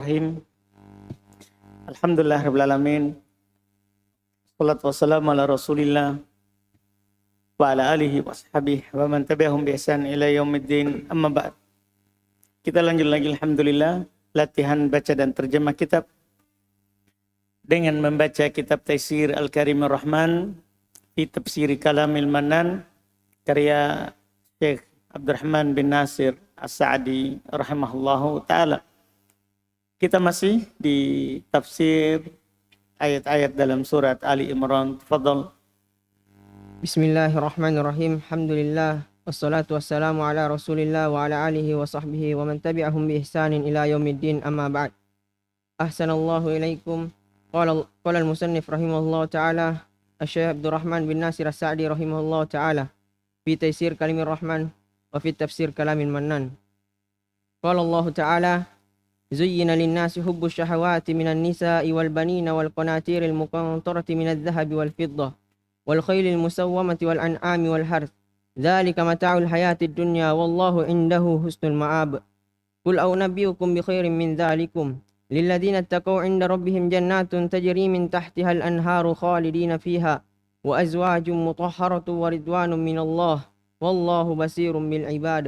Bismillahirrahmanirrahim. Alhamdulillahirrahmanirrahim. Salatu wassalamu ala rasulillah wa ala alihi wa sahbihi wa man tabi'ahum bi ihsan ila yaumiddin, amma ba'd. Kita lanjut lagi alhamdulillah latihan baca dan terjemah kitab dengan membaca kitab Taisir Al-Karimur Rahman fi Tafsir Kalamil Mannan karya Syekh Abdurrahman bin Nasir As-Sa'di rahimahullahu ta'ala. Kita masih di tafsir ayat-ayat dalam surat Ali Imran. Tafadhal. Bismillahirrahmanirrahim. Alhamdulillah. Wassalatu wassalamu ala rasulillah wa ala alihi wa sahbihi wa man tabi'ahum bi ihsanin ila yaumiddin, amma ba'd. Ahsanallahu ilaikum. Qala al-musannif rahimahullah ta'ala, Asy-Syaikh Abdurrahman bin Nasir As-Sa'di rahimahullah ta'ala, fi Taisir Kalimir Rahman wa fi Tafsir Kalamil Mannan. Qala Allah ta'ala, زين للناس حب الشهوات من النساء والبنين والقناطير المقنطرة من الذهب والفضة والخيل المسومة والأنعام والحرث ذلك متاع الحياة الدنيا والله عنده حسن المآب قل أنبئكم بخير من ذلكم للذين اتقوا عند ربهم جنات تجري من تحتها الأنهار خالدين فيها وأزواج مطهرة ورضوان من الله والله بصير بالعباد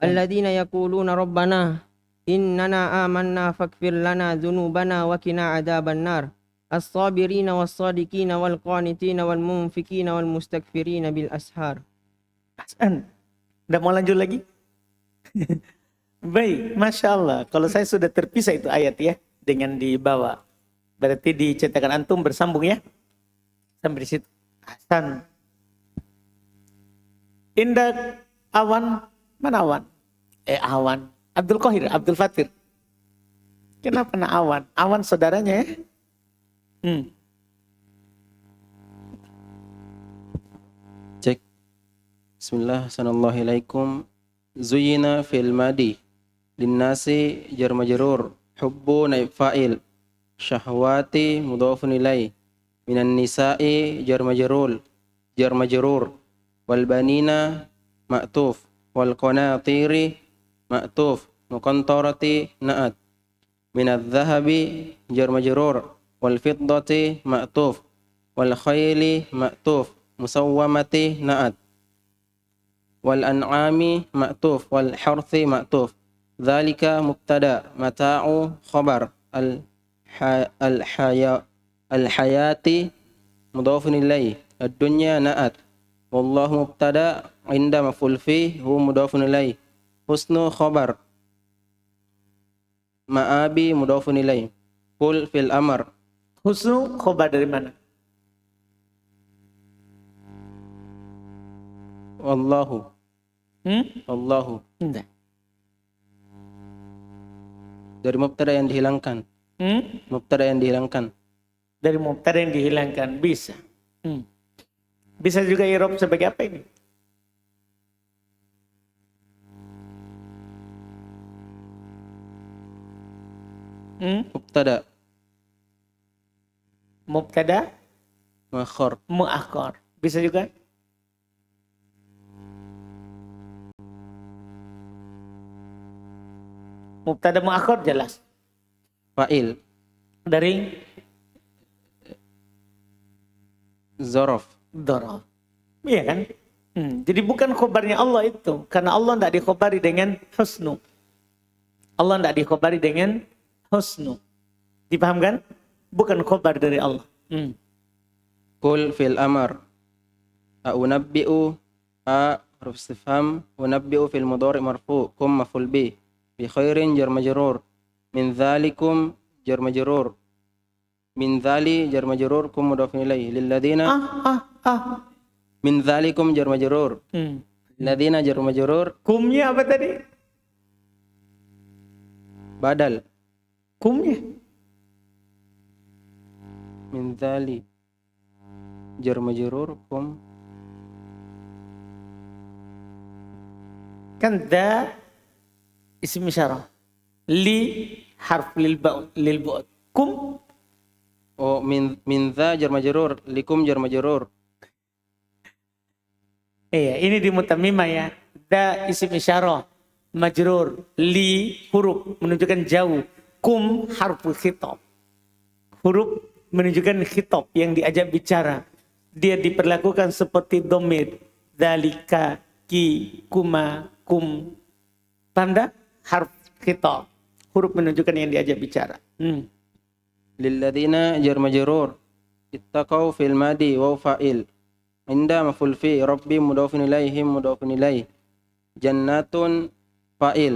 الذين يقولون ربنا إننا آمنا فاغفر لنا ذنوبنا وقنا عذاب النار الصابرين والصادقين والقانتين والمنفقين والمستكبرين بالأسحار. Hasan, udah mau lanjut lagi? Baik, Masya Allah. Kalau saya sudah terpisah itu ayat ya, dengan dibawa. Berarti di cetakan antum bersambung ya. Sampai di situ. Hasan. Indah awan, mana awan? Awan. Abdul Qahir, Abdul Fatir. Kenapa nak awan? Awan saudaranya ya? Cek. Bismillah, assalamualaikum. Zuyina fil madi linnasi jar majrur hubbu naib fa'il syahwati mudhafun ilai minan nisa'i jar majrur wal banina ma'tuf wal qanatiri ma'tuf muqantarati na'at minadh dhahabi jar majrur wal fiddati ma'tuf wal khayli ma'tuf musawwamati na'at wal an'ami ma'tuf wal harthi ma'tuf dzalika mubtada mata'u khabar al hayati mudhafun ilaihi ad-dunya na'at wallahu mubtada inda maf'ul fi huwa mudhafun ilaihi husnu khabar ma'abi mudhafun ilaihi qul fil amr. Husnu khabar dari mana? Wallahu. Allahu. Enggak. Dari mubtada yang dihilangkan. Mubtada yang dihilangkan. Dari mubtada yang dihilangkan. Bisa. Bisa juga i'rab sebagai apa ini? Mubtada muakhar. Bisa juga? Mubtada muakhar jelas. fa'il Dari dzaraf. dhorof. Iya kan? Jadi bukan khobarnya Allah itu. Karena Allah tidak dikhobari dengan husnu. Allah tidak dikhobari dengan husnu. Dipahamkan? Bukan khobar dari Allah. Qul fil amr. Unabbi'u huruf istifham. Unabbi'u fil mudhari' marfu' kum maf'ul bi khairin jar majrur min dzalikum jar majrur min dzali jar majrur kum mudhafun ilaihi lil ladina min dzalikum jar majrur ladina jar majrur. Kumnya apa tadi? Badal Kumnya. min dzali jar majrur kum Kan da isim isyarah. Li harf lil bu'd. Kum. oh min dza jar majrur likum jar majrur. Iya, ini di mutammimah ya. Da isim isyarah. Majrur. Li huruf menunjukkan jauh. kum harfu khitab. Huruf menunjukkan khitab yang diajak bicara. Dia diperlakukan seperti domir. Dalika, ki, kuma, kum. Tanda harf khitab. Huruf menunjukkan yang diajak bicara. للذين جر مجرور اتقوا في الماضي واو فاعل عند مفعول في ربي مضاف إليه مضاف إليه جنات فاعل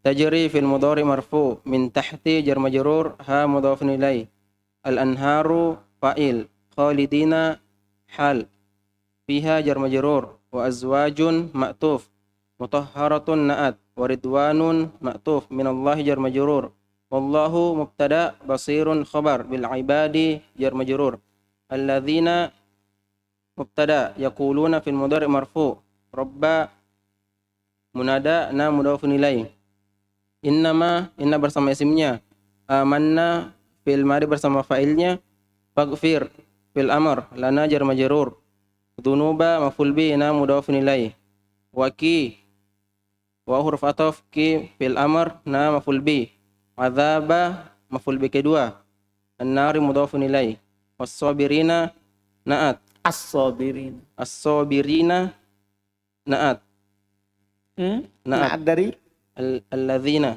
تجري في المضارع مرفوع من تحت جر مجرور ها مضاف إليه الأنهار فاعل خالدين حال فيها جر مجرور وأزواج مأتوف مطهرة نأت ورضوان مأتوف من الله جر مجرور والله مبتدا بصير خبر بالعباد جر مجرور الذين مبتدا يقولون في المضارع مرفوع رب munada na mudhafun ilaih. Innama, inna bersama isimnya, amanna fil madi bersama fa'ilnya, faghfir fil amr lana jar majrur, dunuba maf'ul bi na mudhafun ilaih, waki wa huruf ataf ki fil amr na maf'ul bi, adzaba maf'ul bi kedua, an-nari mudhafun ilaih, was-sabirina na'at, As-sabirin. as-sabirina na'at, Na'at dari alladzina,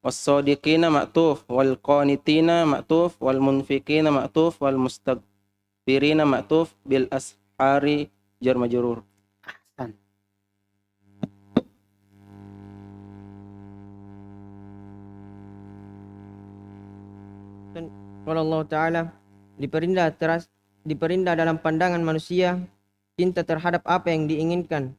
was-sadiqina ma'tuf, wal qanitina ma'tuf, wal munfikina ma'tuf, wal mustakbirina ma'tuf, bil ashari jar majrur. Ahsan. Qala Allah Ta'ala, diperindah dalam pandangan manusia cinta terhadap apa yang diinginkan,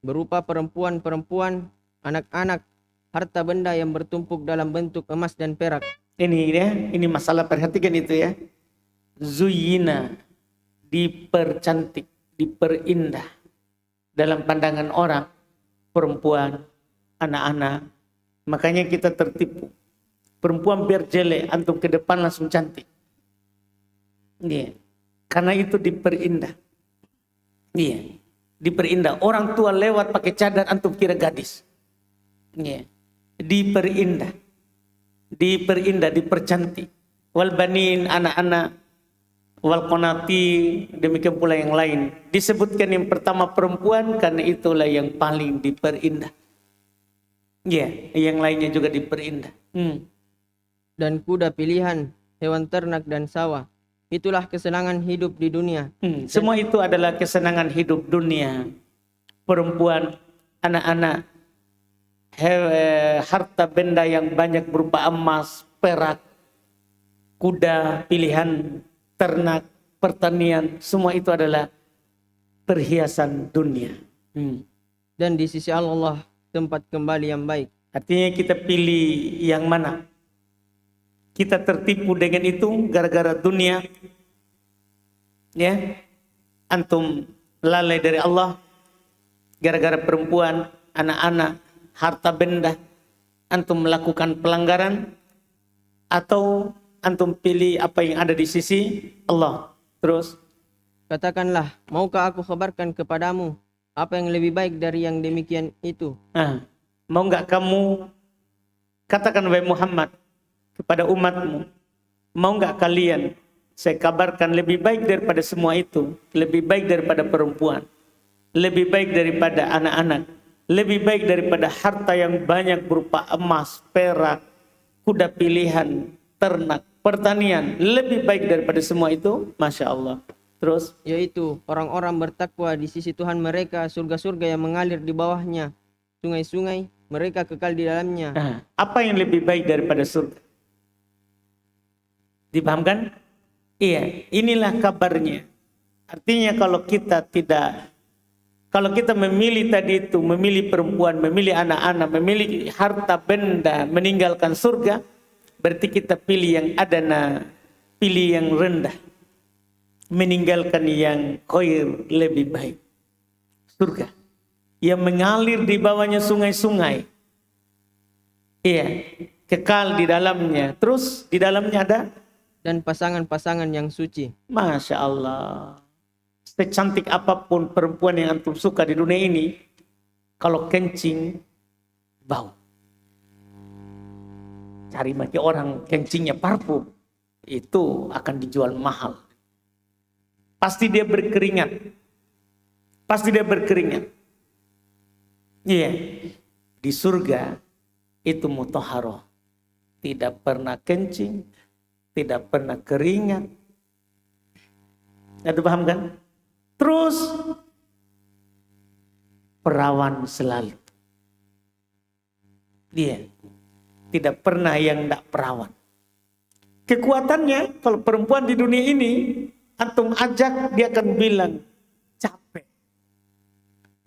berupa perempuan-perempuan, anak-anak, harta benda yang bertumpuk dalam bentuk emas dan perak. Ini ya, ini masalah, perhatikan itu ya. Zuyina, dipercantik, diperindah dalam pandangan orang, perempuan, anak-anak. Makanya kita tertipu. Perempuan biar jelek, antum ke depan langsung cantik. Iya. Karena itu diperindah. Iya. Diperindah. Orang tua lewat pakai cadar, antum kira gadis. Iya. Diperindah. Diperindah, dipercantik. Wal banin, anak-anak. Wal qanati, demikian pula yang lain. Disebutkan yang pertama perempuan karena itulah yang paling diperindah. Iya, yang lainnya juga diperindah. Dan kuda pilihan, hewan ternak dan sawah. Itulah kesenangan hidup di dunia. Semua itu adalah kesenangan hidup dunia. Perempuan, anak-anak, harta benda yang banyak berupa emas, perak, kuda pilihan, ternak, pertanian, semua itu adalah perhiasan dunia. Dan di sisi Allah tempat kembali yang baik. Artinya kita pilih yang mana? Kita tertipu dengan itu gara-gara dunia. Ya. Antum lalai dari Allah gara-gara perempuan, anak-anak, harta benda. Antum melakukan pelanggaran atau antum pilih apa yang ada di sisi Allah. Terus Katakanlah, maukah aku kabarkan kepadamu apa yang lebih baik dari yang demikian itu? Mau enggak kamu katakan wahai Muhammad kepada umatmu, mau enggak kalian saya kabarkan lebih baik daripada semua itu, lebih baik daripada perempuan, lebih baik daripada anak-anak, lebih baik daripada harta yang banyak berupa emas, perak, kuda pilihan, ternak, pertanian, lebih baik daripada semua itu, Masya Allah. Terus Yaitu orang-orang bertakwa di sisi Tuhan mereka, surga-surga yang mengalir di bawahnya, sungai-sungai, mereka kekal di dalamnya. apa yang lebih baik daripada surga? Dipahamkan? Iya, inilah kabarnya. Artinya kalau kita memilih tadi itu, memilih perempuan, memilih anak-anak, memilih harta benda, meninggalkan surga, berarti kita pilih yang adana, pilih yang rendah. Meninggalkan yang khair, lebih baik. Surga. Yang mengalir di bawahnya sungai-sungai. Iya, kekal di dalamnya. Terus di dalamnya ada? Dan pasangan-pasangan yang suci. Masya Allah. Secantik apapun perempuan yang antum suka di dunia ini, kalau kencing, bau. cari maki orang kencingnya parfum, itu akan dijual mahal. Pasti dia berkeringat. Pasti dia berkeringat. Iya. Di surga itu mutahharoh. Tidak pernah kencing, tidak pernah keringat. Anda paham kan? Terus perawan selalu. Dia tidak pernah yang tidak perawan. Kekuatannya kalau perempuan di dunia ini, antum ajak dia akan bilang capek,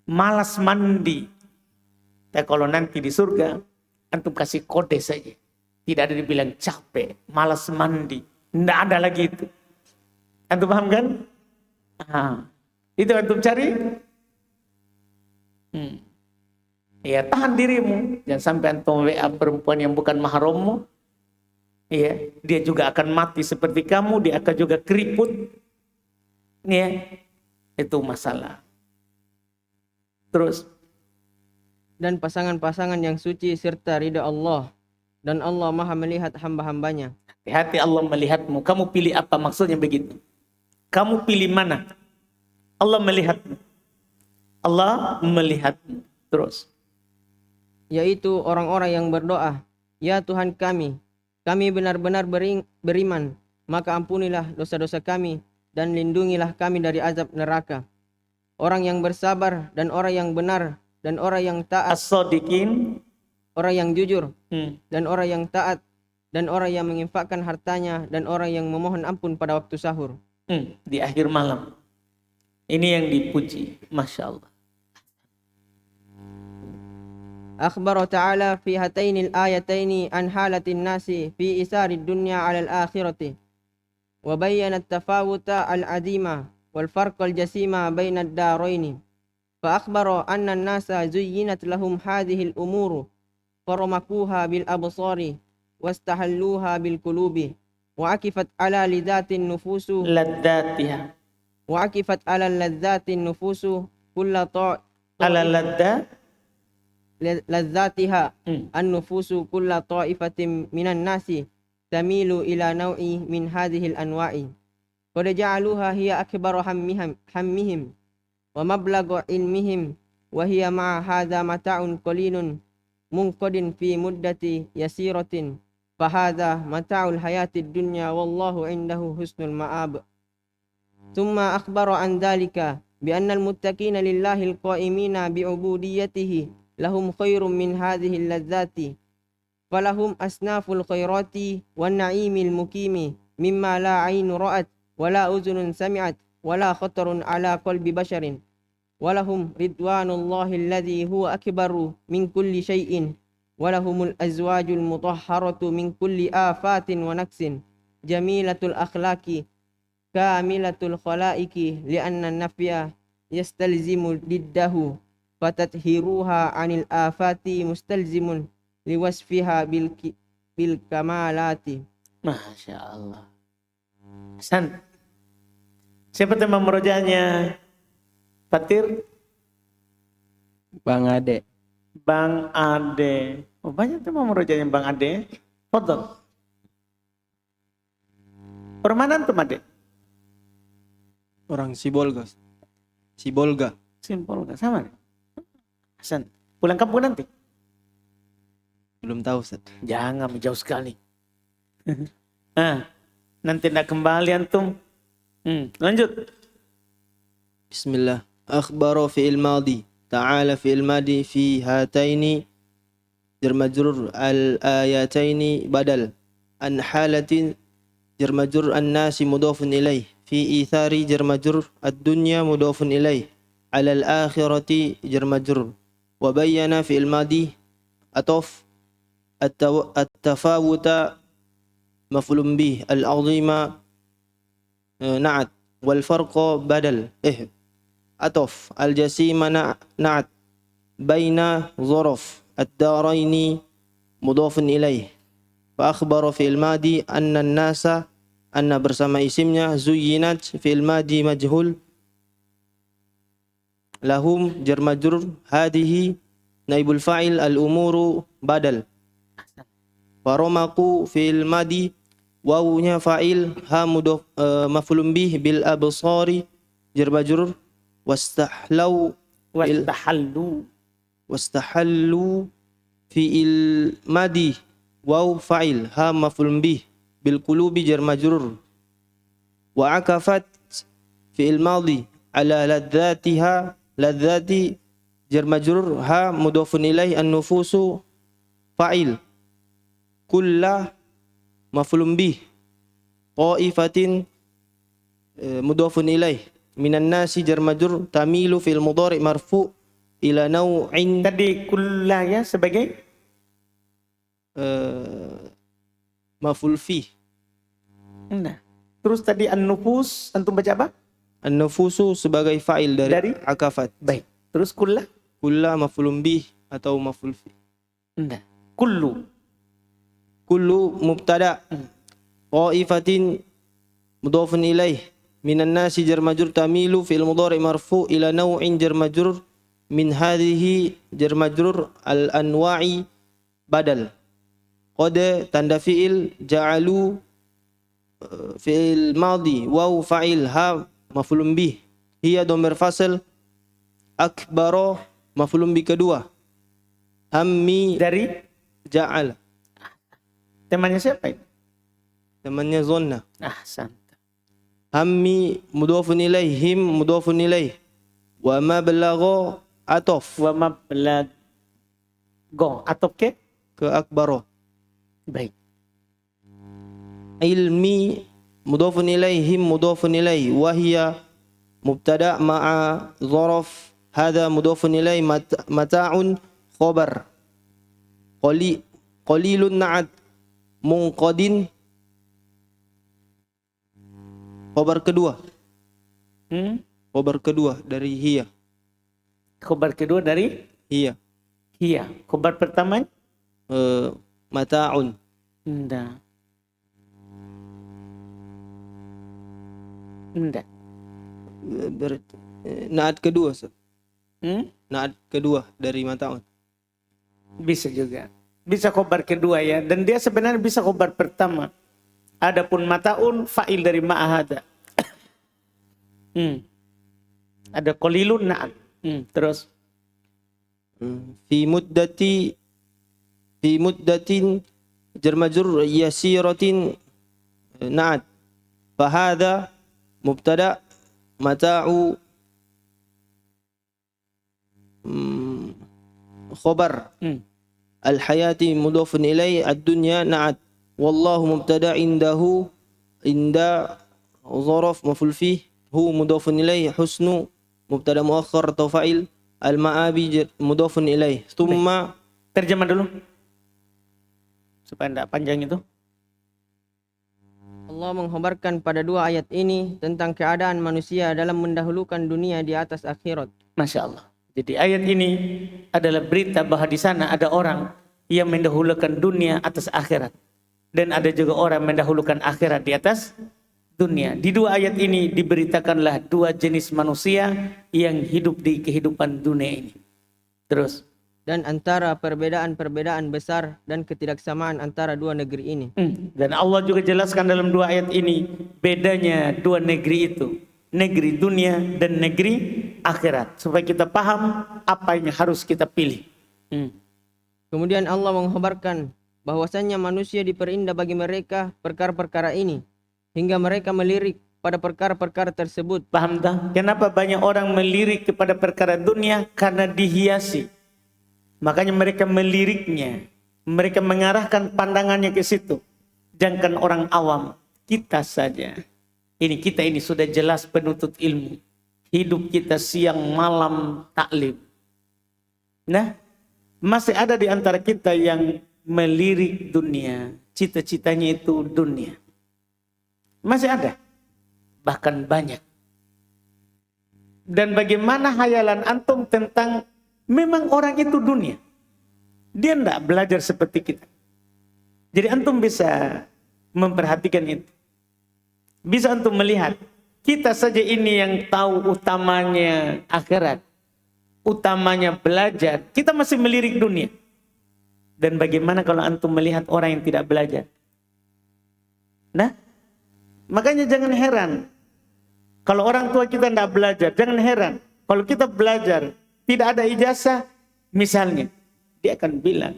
malas mandi. Tapi kalau nanti di surga, antum kasih kode saja. Tidak ada dibilang capek, malas mandi. Tidak ada lagi itu. Antum paham kan? Itu antum cari. Ya, tahan dirimu. Jangan sampai antum WA perempuan yang bukan mahrammu. Ya, dia juga akan mati seperti kamu. Dia akan juga keriput. Ya, itu masalah. Terus. Dan pasangan-pasangan yang suci serta ridha Allah. Dan Allah maha melihat hamba-hambanya. Hati Allah melihatmu. Kamu pilih apa? Maksudnya begitu. Kamu pilih mana? Allah melihatmu. Allah melihatmu. Terus. Yaitu orang-orang yang berdoa. Ya Tuhan kami benar-benar beriman. Maka ampunilah dosa-dosa kami. Dan lindungilah kami dari azab neraka. Orang yang bersabar dan orang yang benar. Dan orang yang taat. As-sadiqin. Orang yang jujur. Dan orang yang taat. Dan orang yang menginfakkan hartanya. Dan orang yang memohon ampun pada waktu sahur. Di akhir malam. Ini yang dipuji. Masya Allah. أخبر تعالى في هاتين الآيتين عن حالة الناس في إثار الدنيا على الآخرة وبين التفاوت العظيم والفرق الجسيم بين الدارين فأخبر أن الناس زينت لهم هذه الأمور فرمقوها بالأبصار واستحلوها بالقلوب وعكفت على لذات النفوس لذاتها وعكفت على اللذات النفوس كل على لذاتها النفوس كل طائفة من الناس تميل إلى نوع من هذه الأنواع قد جعلوها هي أكبر همهم ومبلغ علمهم وهي مع هذا متاع قليل منقض في مدة يسيرة فهذا متاع الحياة الدنيا والله عنده حسن المآب ثم أخبر عن ذلك بأن المتقين لله القائمين بعبوديته لهم خير من هذه اللذات فلهم أصناف الخيرات والنعيم المقيم مما لا عين رأت ولا أذن سمعت ولا خطر على قلب بشر ولهم رضوان الله الذي هو أكبر من كل شيء ولهم الأزواج المطهرة من كل آفات ونقص جميلة الأخلاق كاملة الخلائق لأن النفي يستلزم ضده فتطهيرها عن الآفات مستلزم لوصفها بالكمالات. Masya Allah. Hasan. Siapa tema merojanya? Fatir? Bang Ade. Bang Ade. Oh, banyak tema merojanya Bang Ade. Fadal. Orang mana tuh Ade? Orang Sibolga. Sibolga. Simpel gak sama nih? Hasan, pulang kampung nanti? Belum tahu, Ustaz. Jangan, jauh sekali. Nanti nak kembali antum. Lanjut. Bismillah. Akhbaro fi'il madi. Ta'ala fi'il madi fi hataini jar majrur al-ayataini badal. An halatin jar majrur an-nasi mudhafun ilaih. Fi ithari jar majrur ad-dunya mudhafun ilaih. Ala al-akhirati jar majrur. Wa bayyana fi'il madi atof at-tafawuta maf'ulun bih al-'azima na'at wal farqa badal atof al-jasima na'at baina zaraf ad-daraini mudhafun ilaih fa akhbara fi'il madi anna an-nasa anna bersama isimnya zuyyinat fi'il madi majhul lahum jar majrur hadhihi naibul fa'il al-umuru badal. Faromaku fi'il madi, wawunya fa'il, ha mudhaf maf'ulun bih bil absari jar majrur. Wastahlau Wastahallu. wastahallu fi'il madi, waw fa'il, ha maf'ulun bih bil qulubi jar majrur. Wa akafat fi'il madi ala ladzatiha, ladzati jar majrur, ha mudhafun ilaih, an-nufusu fa'il, kulla maf'ulun bih, qa'ifatin mudhafun ilaih, minan nasi jar majrur, tamilu fil mudhari' marfu' ila naw'in Tadi kullaya sebagai maf'ul fih. nah. Terus tadi an-nufus antum baca apa? An-nufusu sebagai fa'il dari Dari? akafat. Baik. Terus kulla? Kulla maf'ulun bih atau maf'ul fih. Nah. Kullu. Kullu mubtada, qa'ifatin mudhafun ilaih, minan nasi jar majrur, tamilu fi'il mudhari' marfu' ila naw'in jar majrur, min hadhihi jar majrur, al-anwa'i badal. Qad tanda fi'il, ja'alu fi'il madi, waw fa'il, ha maf'ulun bih, hiya dhamir fasl, akbaro maf'ulun bih kedua, hammi Dari ja'al, temannya siapa itu? temannya zonna. Ahsan. Hammi mudhafun ilaih, him mudhafun ilaih, wa mablagha atof Wa mablag go atau ke? ke akbaro. Baik. Ilmi mudhafun ilaih, him mudhafun ilaih, wa hiya mubtada ma'a zaraf, hadha mudhafun ilaih, mata'un khabar, qalilun na'at, munqadin khabar kedua. Khabar kedua dari hiya. Khobar kedua dari Hiya. hiya. Khobar pertama? Mata'un. Enggak. Enggak. Naat kedua, Ustaz. Hmm? Naat kedua dari mata'un. Bisa juga. Bisa khobar kedua ya. Dan dia sebenarnya bisa khobar pertama. Adapun mataun fa'il dari ma'ahada. Ada qalilun na'at. Terus. Fi muddatin jar majrur yasiratin na'at. Fahadha mubtada mata'u khabar. Al-hayati mudhafun ilai, ad-dunya na'at. Wallahu mubtada indahu, inda zaraf maf'ul fih, hu mudhafun ilai, husnu mubtada muakhar atau fa'il, al-ma'abi mudhafun ilai. Thumma Terjemah dulu. Supaya tidak panjang itu. Allah mengkhabarkan pada dua ayat ini tentang keadaan manusia dalam mendahulukan dunia di atas akhirat. Masya Allah. Jadi ayat ini adalah berita bahwa di sana ada orang yang mendahulukan dunia atas akhirat. Dan ada juga orang mendahulukan akhirat di atas dunia. Di dua ayat ini diberitakanlah dua jenis manusia yang hidup di kehidupan dunia ini. Terus. Dan antara perbedaan-perbedaan besar dan ketidaksamaan antara dua negeri ini. Dan Allah juga jelaskan dalam dua ayat ini bedanya dua negeri itu. Negeri dunia dan negeri akhirat. Supaya kita paham apa yang harus kita pilih. Kemudian Allah mengkhabarkan bahwasannya manusia diperindah bagi mereka perkara-perkara ini, hingga mereka melirik pada perkara-perkara tersebut. Paham tak? Kenapa banyak orang melirik kepada perkara dunia? Karena dihiasi. Makanya mereka meliriknya. Mereka mengarahkan pandangannya ke situ. Jangan orang awam. Kita saja. Kita ini sudah jelas penuntut ilmu. Hidup kita siang malam taklim. Nah, masih ada di antara kita yang melirik dunia. Cita-citanya itu dunia. Masih ada. Bahkan banyak. Dan bagaimana hayalan antum tentang memang orang itu dunia. Dia tidak belajar seperti kita. Jadi antum bisa memperhatikan itu. Bisa antum melihat. Kita saja ini yang tahu utamanya akhirat. Utamanya belajar. Kita masih melirik dunia. Dan bagaimana kalau antum melihat orang yang tidak belajar? Nah, makanya jangan heran. Kalau orang tua kita tidak belajar, jangan heran. Kalau kita belajar, tidak ada ijazah, misalnya, dia akan bilang,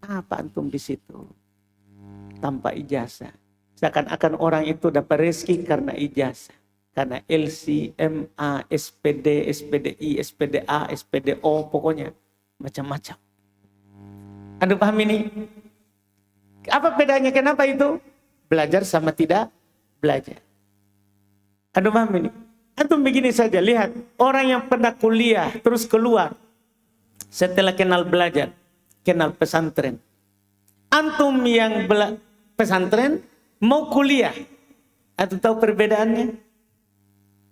apa antum di situ? Tanpa ijazah. Seakan-akan orang itu dapat rezeki karena ijazah. Karena LC, MA, SPD, SPDI, SPDA, SPDO, pokoknya macam-macam. Anda paham ini? Apa bedanya? Kenapa itu? Belajar sama tidak belajar. Anda paham ini? Antum begini saja, lihat. Orang yang pernah kuliah, terus keluar. Setelah kenal belajar, kenal pesantren. Antum yang pesantren, mau kuliah. Antum tahu perbedaannya?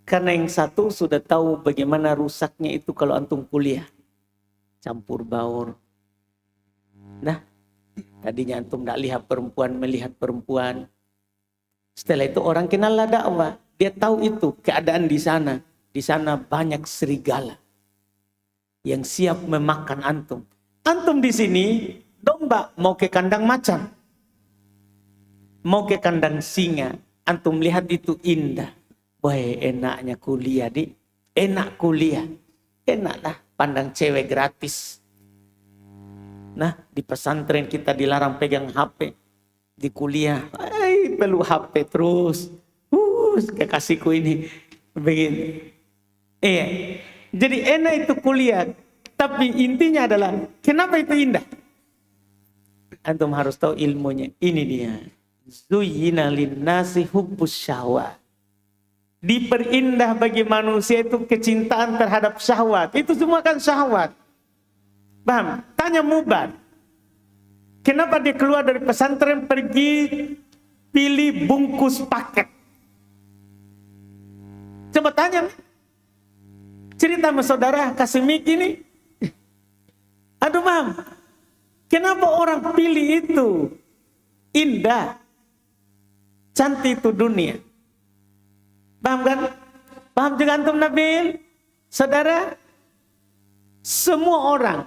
Karena yang satu sudah tahu bagaimana rusaknya itu kalau antum kuliah. Campur baur. Nah, tadinya antum tidak lihat perempuan, melihat perempuan. Setelah itu orang kenallah dakwah. Dia tahu itu keadaan di sana. Di sana banyak serigala yang siap memakan antum. Antum di sini domba, mau ke kandang macan, mau ke kandang singa. Antum lihat itu indah. Wah, enaknya kuliah di, enak kuliah, enaklah pandang cewek gratis. Nah, di pesantren kita dilarang pegang HP. Di kuliah, perlu HP terus. Kekasihku ini begini. Iya. Jadi enak itu kuliah. Tapi intinya adalah, kenapa itu indah? Antum harus tahu ilmunya. Ini dia. Zuyyina linnasi hubbus syahwat. Diperindah bagi manusia itu kecintaan terhadap syahwat. Itu semua kan syahwat. Paham? Tanya Mubad. Kenapa dia keluar dari pesantren pergi pilih bungkus paket? Coba tanya. Cerita sama saudara kasih mic ini. Aduh mam, kenapa orang pilih itu? Indah. Cantik itu dunia. Paham kan? Paham juga antum Nabil? Saudara? Semua orang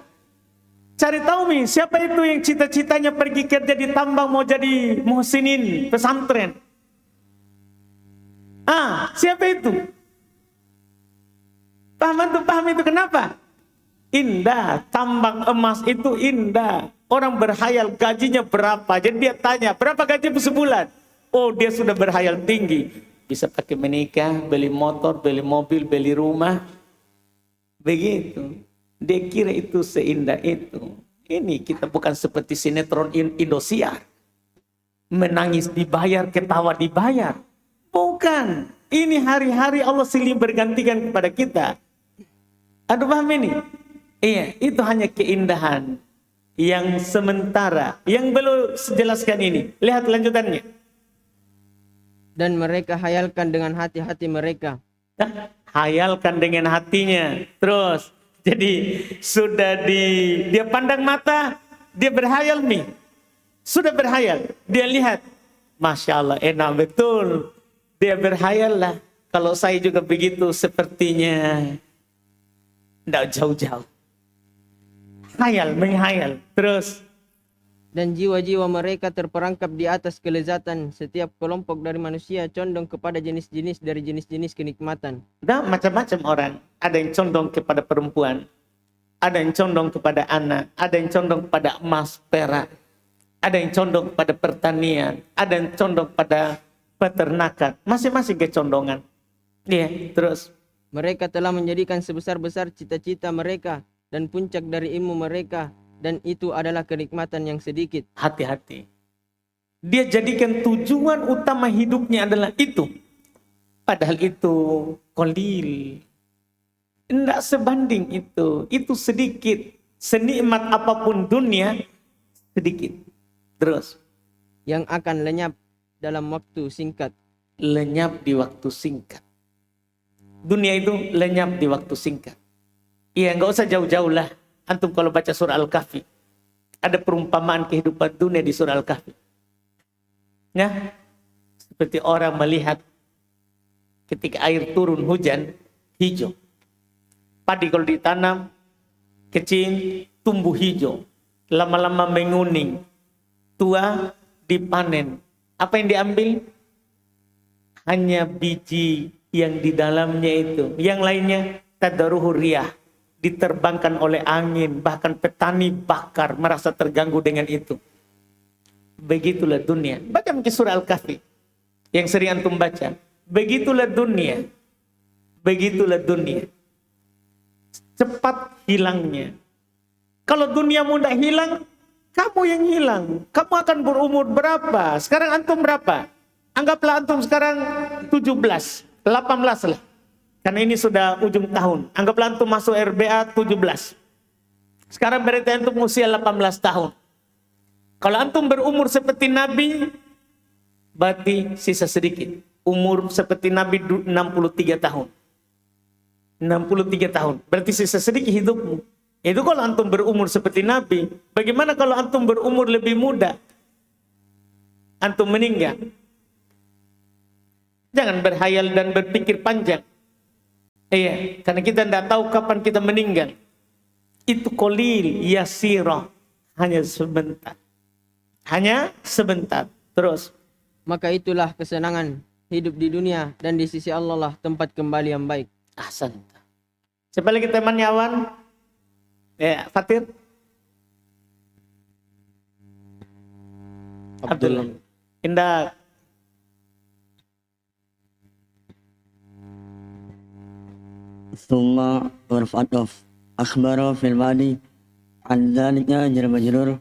cari tahu nih, siapa itu yang cita-citanya pergi kerja di tambang mau jadi muhsinin pesantren? Siapa itu? Paham antum? Paham itu kenapa? Indah, tambang emas itu indah. Orang berhayal gajinya berapa. Jadi dia tanya, berapa gaji sebulan? Oh, dia sudah berhayal tinggi. Bisa pakai menikah, beli motor, beli mobil, beli rumah. Begitu. Dia kira itu seindah itu. Ini kita bukan seperti sinetron Indosiar. Menangis dibayar, ketawa dibayar. Bukan. Ini hari-hari Allah silih bergantikan kepada kita. Aduh paham ini? Iya, itu hanya keindahan yang sementara. Yang belum sejelaskan ini. Lihat lanjutannya. Dan mereka hayalkan dengan hati-hati mereka. Nah, hayalkan dengan hatinya. Terus, jadi sudah dia pandang mata, dia berhayal nih. Sudah berhayal. Dia lihat. Masya Allah, enak betul. Dia berhayal lah. Kalau saya juga begitu sepertinya. Tidak jauh-jauh. Hayal, menghayal. Terus. Dan jiwa-jiwa mereka terperangkap di atas kelezatan. Setiap kelompok dari manusia condong kepada jenis-jenis dari jenis-jenis kenikmatan. Nah, macam-macam orang. Ada yang condong kepada perempuan. Ada yang condong kepada anak. Ada yang condong kepada emas, perak. Ada yang condong kepada pertanian. Ada yang condong pada peternakan. Masing-masing kecondongan. Iya, terus. Mereka telah menjadikan sebesar-besar cita-cita mereka dan puncak dari ilmu mereka. Dan itu adalah kenikmatan yang sedikit. Hati-hati. Dia jadikan tujuan utama hidupnya adalah itu. Padahal itu qalil. Tidak sebanding itu. Itu sedikit. Senikmat apapun dunia, sedikit. Terus. Yang akan lenyap dalam waktu singkat. Lenyap di waktu singkat. Dunia itu lenyap di waktu singkat. Iya, nggak usah jauh-jauh lah. Antum kalau baca surah Al-Kahfi, ada perumpamaan kehidupan dunia di surah Al-Kahfi. Ya, seperti orang melihat ketika air turun hujan, hijau. Padi kalau ditanam, kecil, tumbuh hijau. lama-lama menguning, tua dipanen. Apa yang diambil? Hanya biji yang di dalamnya itu. Yang lainnya tadaruhu riyah, diterbangkan oleh angin, bahkan petani bakar merasa terganggu dengan itu. Begitulah dunia. Baca mungkin surah Al-Kahfi yang sering antum baca. Begitulah dunia. Begitulah dunia. Cepat hilangnya. Kalau dunia mudah hilang, kamu yang hilang. Kamu akan berumur berapa? Sekarang antum berapa? Anggaplah antum sekarang 17, 18 lah. Karena ini sudah ujung tahun. Anggaplah antum masuk RBA 17. Sekarang berarti antum usia 18 tahun. Kalau antum berumur seperti Nabi, berarti sisa sedikit. Umur seperti Nabi 63 tahun. 63 tahun. Berarti sisa sedikit hidupmu. Itu kalau antum berumur seperti Nabi. Bagaimana kalau antum berumur lebih muda? Antum meninggal. Jangan berhayal dan berpikir panjang. Iya, karena kita tidak tahu kapan kita meninggal. Itu qalil yasirah, hanya sebentar. Hanya sebentar. Terus. Maka itulah kesenangan hidup di dunia, dan di sisi Allah lah tempat kembali yang baik. Ahsan. Siapa lagi temannya Awan? Ya, Fatir. Abdullah. Indah. ثم ورفعت أخبر في الماضي عن ذلك جر مجرور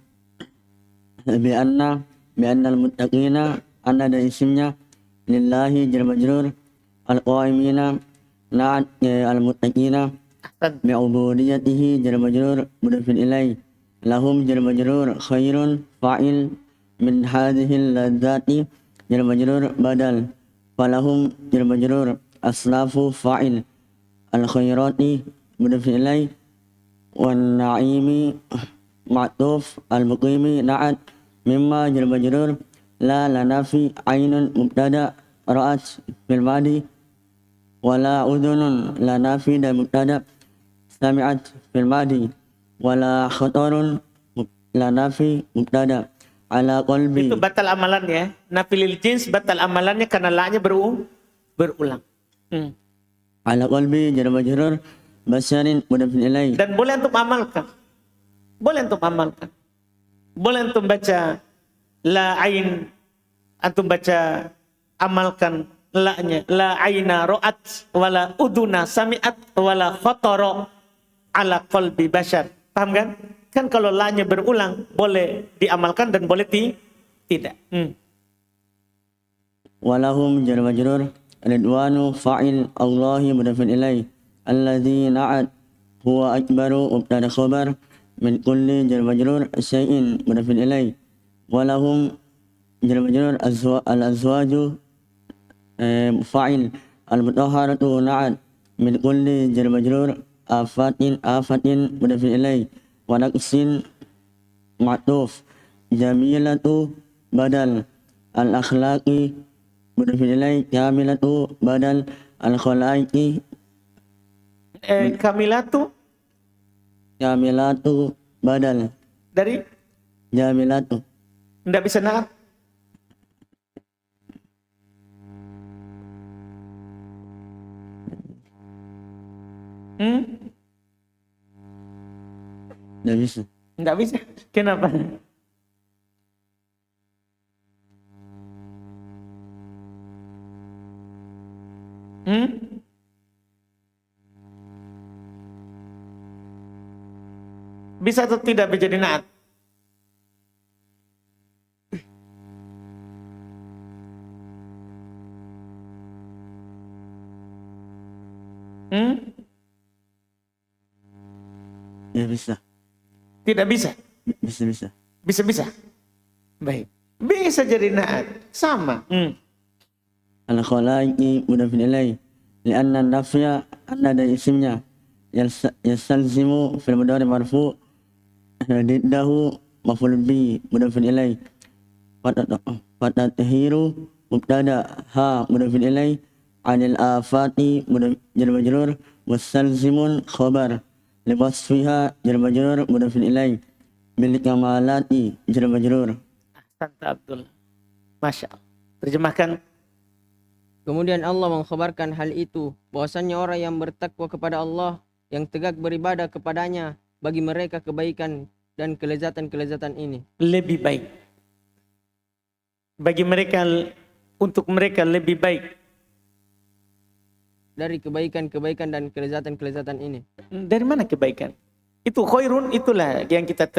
بأن المتقين أن ada isimnya lillahi جر مجرور القائمين نعت المتقين بعبوديته جر مجرور مضاف إليه لهم جر مجرور خير فاعل من هذه اللذات جر مجرور بدل فلهم جر مجرور أسلاف فاعل الخيرات مضاف إليه والنعيم معطوف المقيم نعت مما جر مجرور لا لنافي عين مبتدا رأت في الماضي ولا أذن لا نافي dan مبتدا سمعت في الماضي ولا خطر لا نافي مبتدا على قلبي. Itu batal amalannya. Nafilil jins batal amalannya karena la-nya berulang. على قلبي جر مجرور بشر مضاف إليه. Dan boleh antum amalkan. Boleh antum amalkan. Boleh antum baca la ain, antum baca amalkan la-nya. La aina ra'at wala uduna sami'at wala khatara ala qalbi bashar. Paham kan? Kan kalau la-nya berulang boleh diamalkan dan boleh tidak. ولهم جر مجرور رضوان فاعل الله مضاف إليه الذي نعت هو أكبر مبتدأ خبر من كل جر مجرور شيء مضاف إليه ولهم جر مجرور الأزواج فاعل المطهرة نعت من كل جر مجرور آفة مضاف إليه ونقص معطوف جميلة بدل الأخلاق مضاف إليه كاملة بدل الخلائق Kamilatu كاملات بدل dari جاملات. tidak bisa naat. Tidak bisa. Tidak bisa. Kenapa? Bisa atau tidak menjadi naat? Ya bisa. Tidak bisa. Bisa. Bisa. Baik. Bisa jadi naat. Sama. Al-khalaiqi mudafin ilaih lianna nafya anna dari isimnya yastalzimu fil mudhari marfu diddahu maf'ul bi mudafin ilaih fatathiru mubtada ha mudafin ilaih anil afati jar majrur wastalzimun khabar liwasfiha jar majrur mudafin ilaih بالكمالات جر مجرور. Santa Abdul. Masya Allah. Terjemahkan. Kemudian Allah mengkhabarkan hal itu, bahwasannya orang yang bertakwa kepada Allah, yang tegak beribadah kepadanya, bagi mereka kebaikan dan kelezatan-kelezatan ini. Lebih baik. Bagi mereka, untuk mereka lebih baik. Dari kebaikan-kebaikan dan kelezatan-kelezatan ini. Dari mana kebaikan? Itu khairun, itulah yang kita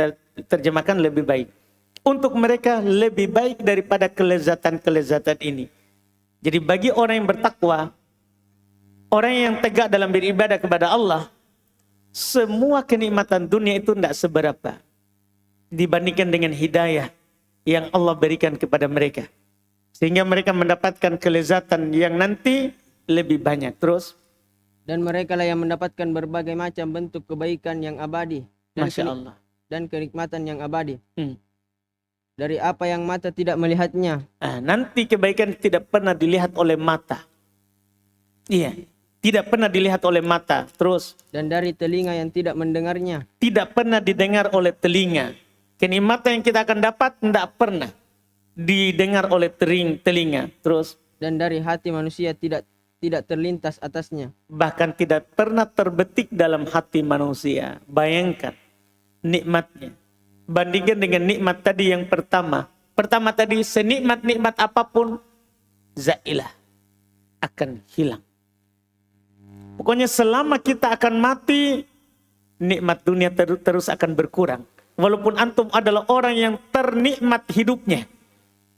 terjemahkan lebih baik. Untuk mereka lebih baik daripada kelezatan-kelezatan ini. Jadi bagi orang yang bertakwa, orang yang tegak dalam beribadah kepada Allah, semua kenikmatan dunia itu tidak seberapa dibandingkan dengan hidayah yang Allah berikan kepada mereka. Sehingga mereka mendapatkan kelezatan yang nanti lebih banyak. Terus, Dan mereka lah yang mendapatkan berbagai macam bentuk kebaikan yang abadi dan, Masya Allah. dan kenikmatan yang abadi. Hmm. Dari apa yang mata tidak melihatnya, Nanti kebaikan tidak pernah dilihat oleh mata. Iya, tidak pernah dilihat oleh mata. Terus, dan dari telinga yang tidak mendengarnya, tidak pernah didengar oleh telinga. Kenikmatan yang kita akan dapat tidak pernah didengar oleh telinga. Terus, dan dari hati manusia tidak terlintas atasnya. bahkan tidak pernah terbetik dalam hati manusia. Bayangkan nikmatnya. Bandingkan dengan nikmat tadi yang pertama. Pertama tadi, senikmat-nikmat apapun, zailah, akan hilang. Pokoknya selama kita akan mati, nikmat dunia terus akan berkurang. Walaupun antum adalah orang yang ternikmat hidupnya.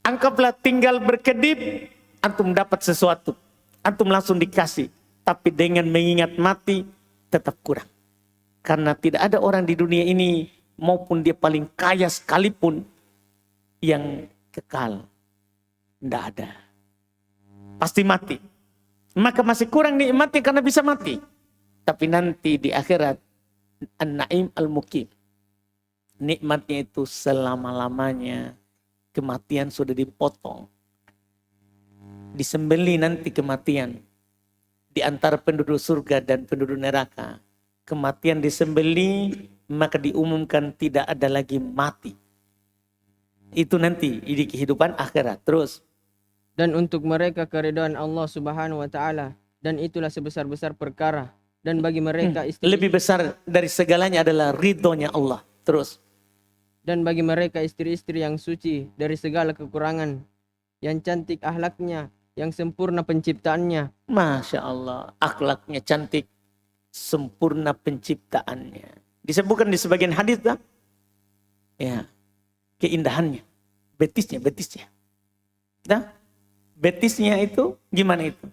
Anggaplah tinggal berkedip, antum dapat sesuatu. Antum langsung dikasih. Tapi dengan mengingat mati, tetap kurang. Karena tidak ada orang di dunia ini, maupun dia paling kaya sekalipun, yang kekal. Tidak ada. Pasti mati. Maka masih kurang nikmatnya karena bisa mati. Tapi nanti di akhirat, an-na'im al-muqim. Nikmatnya itu selama-lamanya. Kematian sudah dipotong. Disembeli nanti kematian. Di antara penduduk surga dan penduduk neraka. Kematian disembeli, maka diumumkan tidak ada lagi mati. Itu nanti di kehidupan akhirat. Terus, Dan untuk mereka keridhaan Allah Subhanahu wa taala, dan itulah sebesar-besar perkara. Dan bagi mereka lebih besar dari segalanya adalah ridhonya Allah. Terus, dan bagi mereka istri-istri yang suci dari segala kekurangan, yang cantik akhlaknya, yang sempurna penciptaannya, Masya Allah, akhlaknya cantik, sempurna penciptaannya. Disebutkan di sebagian hadis, ya, keindahannya, betisnya. Dah, betisnya itu gimana itu?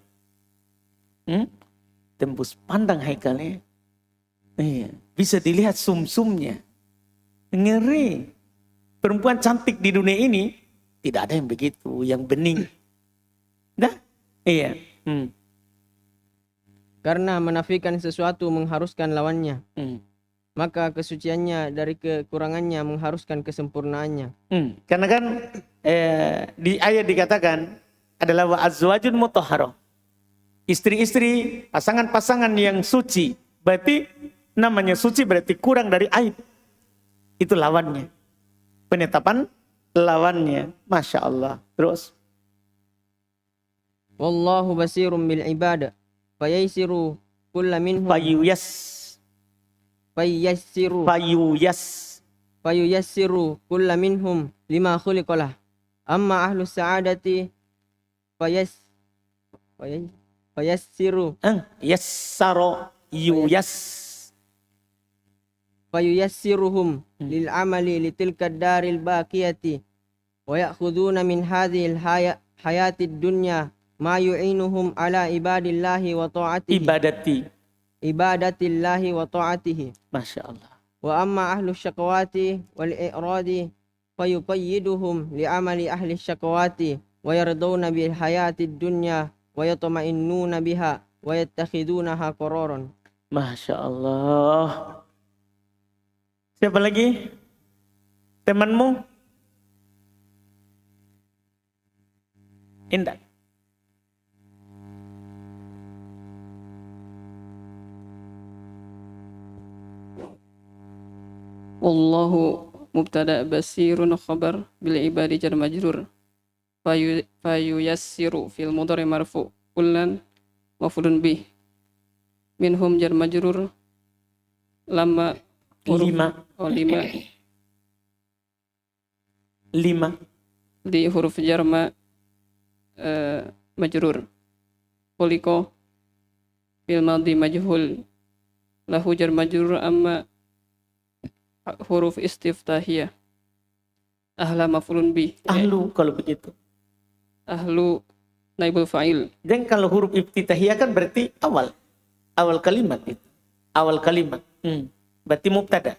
Tembus pandang haikalnya. Iya, bisa dilihat sumsumnya. Ngeri. Perempuan cantik di dunia ini tidak ada yang begitu, yang bening. Dah? Iya. karena menafikan sesuatu mengharuskan lawannya. Maka kesuciannya dari kekurangannya mengharuskan kesempurnaannya. Karena kan di ayat dikatakan adalah wa azwajun mutahharah. Istri-istri, pasangan-pasangan yang suci. Berarti namanya suci berarti kurang dari aib. Itu lawannya. Penetapan lawannya. Masya Allah. Terus. Wallahu basirum bil ibadah. Fayassiru kulla minhum fayuyassiru kulla minhum lima khuliqalah. Amma ahlus sa'adati fayassiru fayuyassiruhum lil amali litilka daril baqiyati wa ya'khuduna min hadhil hayatid dunya ma yu'inuhum ala ibadillahi wa ta'atihi ibadatillahi wa ta'atihi. Masya Allah. Wa amma ahlu syaqawati wal i'radi fayuqayyiduhum li'amali ahli syaqawati wa yardawna bil hayatid dunya wa yatma'innuna biha wa yattakhidunaha qararan. Masya Allah. Siapa lagi? Temanmu? Indah. Wallahu mubtada basirun khabar bil ibadi jar majrur fayuyassiru fil mudhari marfu kullan maf'ulun bih minhum jar majrur lamma huruf lima di huruf jar majrur khuliqa fil madhi majhul lahu jar majrur amma huruf istiftahiyah ahla maf'ulun bih ahlu kalau begitu. ahlu naibul fa'il Dan kalau huruf iftitahiyah kan berarti awal kalimat itu. Awal kalimat. Berarti mubtada.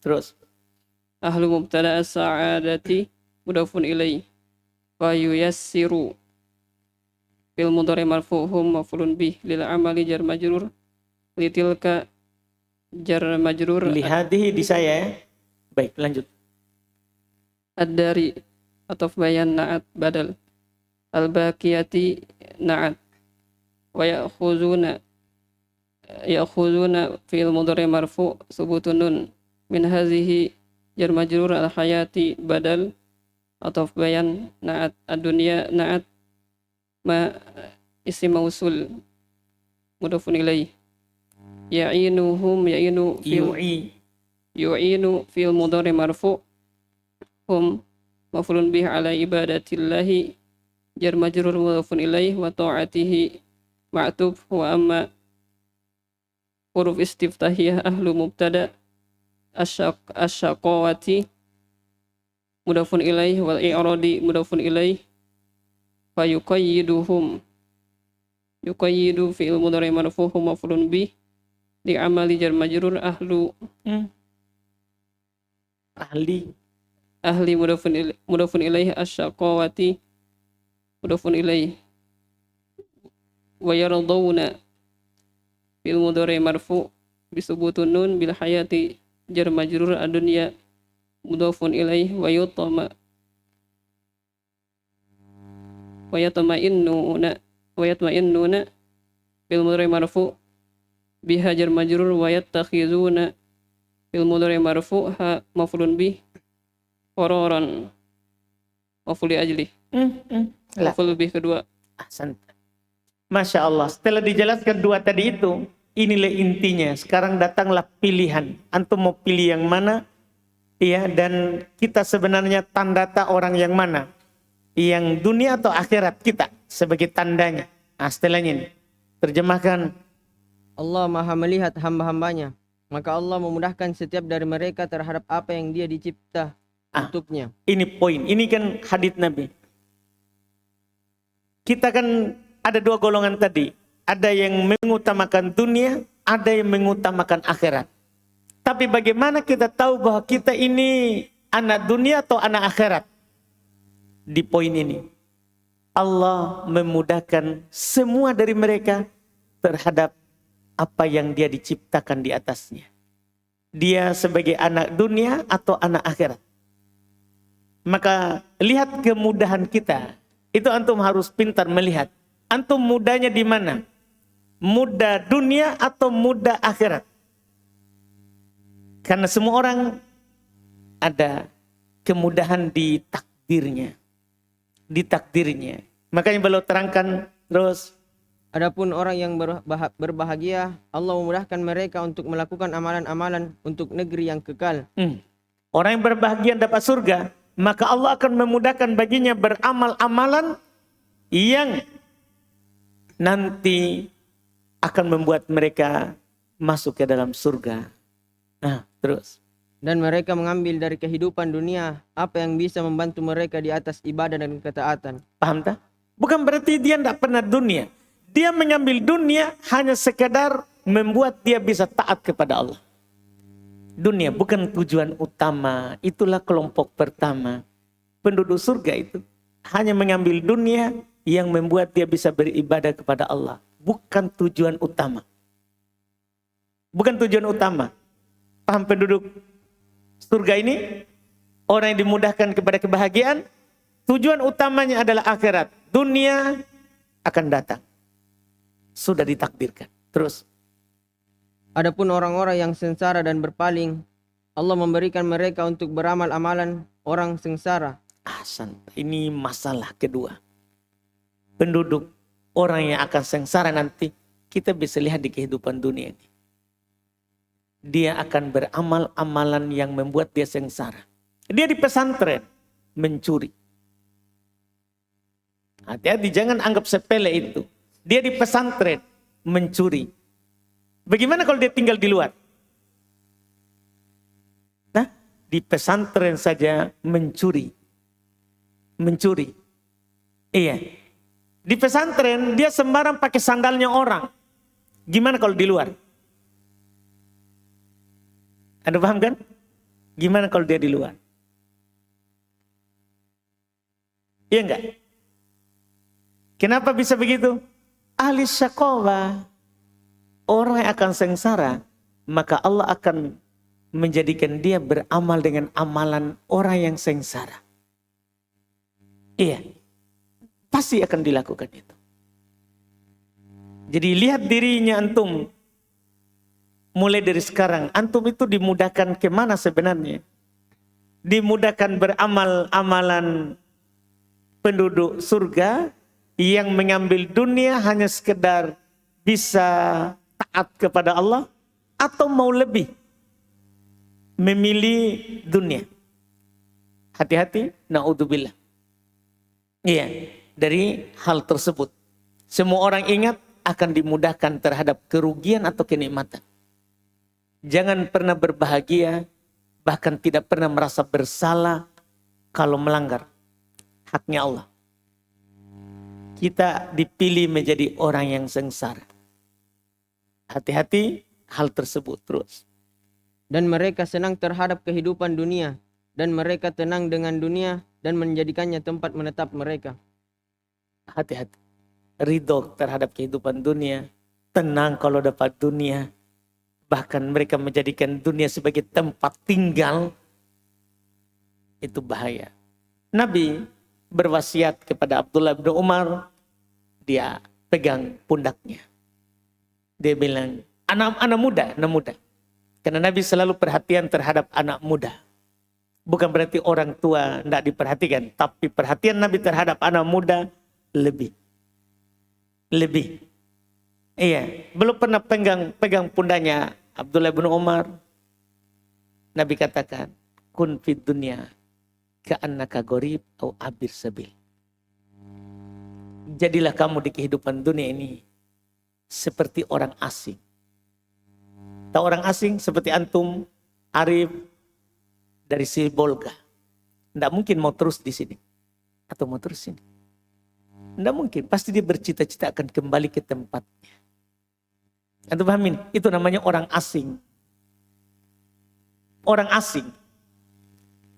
Terus ahlu mubtada as-sa'adati mudafun ilaih fa yuyassiru fil mudhari marfu'hum maf'ulun bih lil amali jar majrur litilka jar majrur lihadihi di saya ya. Baik, lanjut. ad-dari atau bayan na'at badal al-baqiyati na'at wa ya'khuzuna fil mudhari marfu' subutun nun min hazihi jar majrur al-hayati badal atau bayan na'at ad-dunya na'at ma isim mausul mudafun ilaih ya'inuhum yu'inu fil mudhari marfu' hum maf'ulun bih ala ibadatillahi jar majrur mudhafun ilaih wa ta'atihi ma'tuf wa amma huruf istiftahiyah ahlu mubtada asyaqawati mudhafun ilaih wal i'radi mudhafun ilaih fa yuqayyidu fi'il mudhari marfu'hum maf'ulun bih li amali jar majrur ahli mudhafun ilaih asyaqawati mudhafun ilaih wa yardawna fil mudhari marfu' bisubutun nun bil hayati jar majrur ad-dunya mudhafun ilaih wa yatma'innuna bil mudhari marfu' biha jar majrur wa yattakhizuna bil mudhari marfu' ha maf'ulun bih qararan maf'ul li ajli maf'ul bih kedua. Ahsan. Masya Allah, setelah dijelaskan dua tadi itu, inilah intinya. Sekarang datanglah pilihan. Antum mau pilih yang mana? Ya, dan kita sebenarnya tandata orang yang mana? Yang dunia atau akhirat kita sebagai tandanya. Nah, setelahnya ini. Terjemahkan. Allah maha melihat hamba-hambanya, maka Allah memudahkan setiap dari mereka terhadap apa yang dia dicipta untuknya. Ini poin, ini kan hadits Nabi. Kita kan ada dua golongan tadi. Ada yang mengutamakan dunia, ada yang mengutamakan akhirat. Tapi bagaimana kita tahu bahwa kita ini anak dunia atau anak akhirat? Di poin ini. Allah memudahkan semua dari mereka terhadap apa yang dia diciptakan di atasnya. Dia sebagai anak dunia atau anak akhirat. Maka lihat kemudahan kita. Itu antum harus pintar melihat. Antum mudahnya di mana? Mudah dunia atau mudah akhirat? Karena semua orang ada kemudahan di takdirnya. Di takdirnya. Makanya beliau terangkan terus. Adapun orang yang berbahagia, Allah memudahkan mereka untuk melakukan amalan-amalan untuk negeri yang kekal. Orang yang berbahagia dapat surga, maka Allah akan memudahkan baginya beramal amalan yang nanti akan membuat mereka masuk ke dalam surga. Nah, terus. Dan mereka mengambil dari kehidupan dunia apa yang bisa membantu mereka di atas ibadah dan ketaatan. Paham tak? Bukan berarti dia tidak pernah dunia. Dia mengambil dunia hanya sekedar membuat dia bisa taat kepada Allah. Dunia bukan tujuan utama. Itulah kelompok pertama. Penduduk surga itu hanya mengambil dunia yang membuat dia bisa beribadah kepada Allah. Bukan tujuan utama. Bukan tujuan utama. Paham penduduk surga ini? Orang yang dimudahkan kepada kebahagiaan. Tujuan utamanya adalah akhirat. Dunia akan datang. Sudah ditakdirkan. Terus. Adapun orang-orang yang sengsara dan berpaling, Allah memberikan mereka untuk beramal amalan orang sengsara. Ahsan. Ini masalah kedua. Penduduk orang yang akan sengsara nanti kita bisa lihat di kehidupan dunia ini. Dia akan beramal amalan yang membuat dia sengsara. Dia di pesantren mencuri. Hati-hati, jangan anggap sepele itu. Dia di pesantren mencuri. Bagaimana kalau dia tinggal di luar? Nah, di pesantren saja mencuri. Mencuri. Iya. Di pesantren dia sembarang pakai sandalnya orang. Gimana kalau di luar? Anda paham kan? Gimana kalau dia di luar? Iya enggak? Kenapa bisa begitu? Ahli syaqawah, orang yang akan sengsara, maka Allah akan menjadikan dia beramal dengan amalan orang yang sengsara. Iya, pasti akan dilakukan itu. Jadi lihat dirinya antum, mulai dari sekarang, antum itu dimudahkan kemana sebenarnya? Dimudahkan beramal amalan penduduk surga yang mengambil dunia hanya sekedar bisa taat kepada Allah atau mau lebih memilih dunia. Hati-hati, naudzubillah. Iya, dari hal tersebut. Semua orang ingat akan dimudahkan terhadap kerugian atau kenikmatan. Jangan pernah berbahagia, bahkan tidak pernah merasa bersalah kalau melanggar haknya Allah. Kita dipilih menjadi orang yang sengsara. Hati-hati hal tersebut terus. Dan mereka senang terhadap kehidupan dunia. Dan mereka tenang dengan dunia dan menjadikannya tempat menetap mereka. Hati-hati. Ridho terhadap kehidupan dunia. Tenang kalau dapat dunia. Bahkan mereka menjadikan dunia sebagai tempat tinggal. Itu bahaya. Nabi berwasiat kepada Abdullah bin Umar, dia pegang pundaknya. Dia bilang, anak muda. Karena Nabi selalu perhatian terhadap anak muda. Bukan berarti orang tua tidak diperhatikan, tapi perhatian Nabi terhadap anak muda lebih. Iya, belum pernah pegang pundaknya Abdullah bin Umar. Nabi katakan, kun fid dunya ka'annaka gharib au abir sabil. Jadilah kamu di kehidupan dunia ini seperti orang asing. Tahu orang asing seperti antum, Arif dari Sibolga. Tidak mungkin mau terus di sini atau mau terus sini. Tidak mungkin, pasti dia bercita-cita akan kembali ke tempatnya. Antum pahamin? Itu namanya orang asing. Orang asing.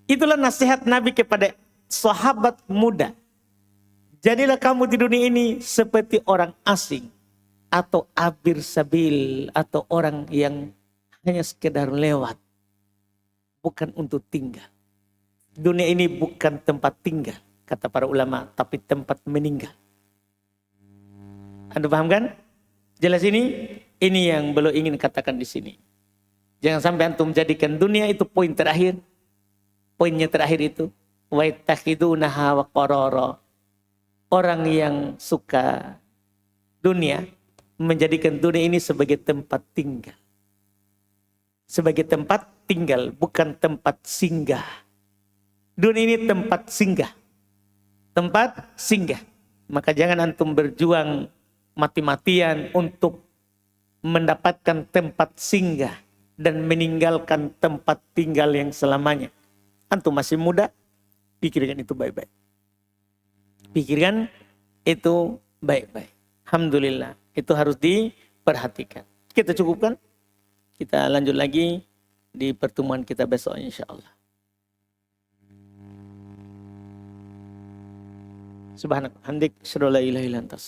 Itulah nasihat Nabi kepada sahabat muda. Jadilah kamu di dunia ini seperti orang asing. Atau abir sabil. Atau orang yang hanya sekedar lewat. Bukan untuk tinggal. Dunia ini bukan tempat tinggal. Kata para ulama. Tapi tempat meninggal. Anda paham kan? Jelas ini? Ini yang beliau ingin katakan di sini. Jangan sampai antum jadikan dunia itu poin terakhir. Poinnya terakhir itu, waittakhidunaha waqarara. Orang yang suka dunia menjadikan dunia ini sebagai tempat tinggal. Sebagai tempat tinggal, bukan tempat singgah. Dunia ini tempat singgah. Tempat singgah. Maka jangan antum berjuang mati-matian untuk mendapatkan tempat singgah dan meninggalkan tempat tinggal yang selamanya. Antum masih muda, pikirkan itu baik-baik. Pikirkan itu baik-baik. Alhamdulillah, itu harus diperhatikan. Kita cukupkan, kita lanjut lagi di pertemuan kita besok insyaAllah. Subhanak, hamdik, syurga la ilaha illa anta.